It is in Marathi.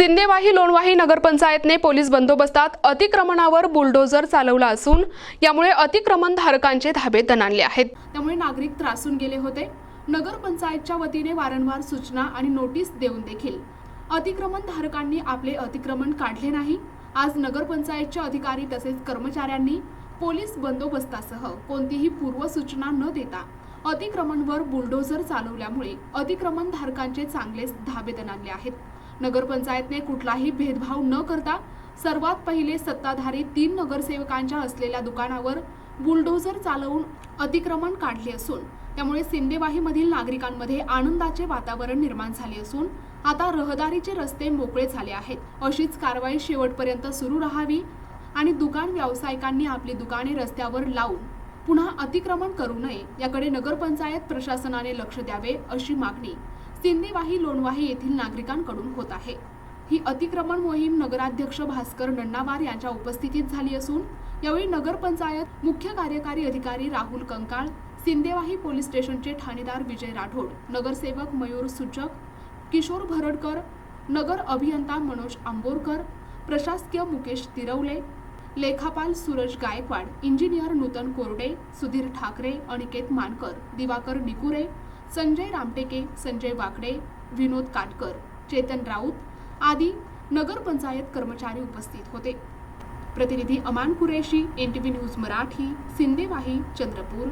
सिंदेवाही लोणवाही नगरपंचायतने पोलीस बंदोबस्तात अतिक्रमणावर बुलडोझर चालवला असून यामुळे अतिक्रमणधारकांचे धाबे दणाणले आहेत। त्यामुळे नागरिक त्रासून गेले होते। नगरपंचायतच्या वतीने वारंवार सूचना आणि नोटीस देऊन देखील अतिक्रमणधारकांनी आपले अतिक्रमण काढले नाही। आज नगरपंचायतच्या अधिकारी तसेच कर्मचाऱ्यांनी पोलीस बंदोबस्तासह कोणतीही पूर्वसूचना न देता अतिक्रमणवर बुलडोझर चालवल्यामुळे अतिक्रमणधारकांचे चांगलेच धाबे दणाणले आहेत। नगरपंचायतने कुठलाही भेदभाव न करता सर्वात पहिले सत्ताधारी 3 नगरसेवकांच्या असलेल्या दुकानावर बुलडोझर चालवून अतिक्रमण काढले असून त्यामुळे सिंदेवाहीमधील नागरिकांमध्ये आनंदाचे वातावरण निर्माण झाले असून आता रहदारीचे रस्ते मोकळे झाले आहेत। अशीच कारवाई शेवटपर्यंत सुरू राहावी आणि दुकान व्यावसायिकांनी आपली दुकाने रस्त्यावर लावून पुन्हा अतिक्रमण करू नये याकडे नगरपंचायत प्रशासनाने लक्ष द्यावे अशी मागणी सिंदेवाही लोणवाही येथील नागरिकांकडून होत आहे। ही अतिक्रमण मोहीम नगराध्यक्ष भास्कर नन्नावार यांच्या उपस्थितीत झाली असून यावेळी नगरपंचायत मुख्य कार्यकारी अधिकारी राहुल कंकाळ, सिंदेवाही पोलीस स्टेशनचे ठाणेदार विजय राठोड, नगरसेवक मयूर सूचक, किशोर भरडकर, नगर अभियंता मनोज आंबोरकर, प्रशासकीय मुकेश तिरवले, लेखापाल सूरज गायकवाड, इंजिनियर नूतन कोरडे, सुधीर ठाकरे, अनिकेत मानकर, दिवाकर निकुरे, संजय रामटेके, संजय वाकडे, विनोद काटकर, चेतन राऊत आदी नगरपंचायत कर्मचारी उपस्थित होते। प्रतिनिधी अमान कुरेशी, NTV न्यूज मराठी, सिंदेवाही, चंद्रपूर।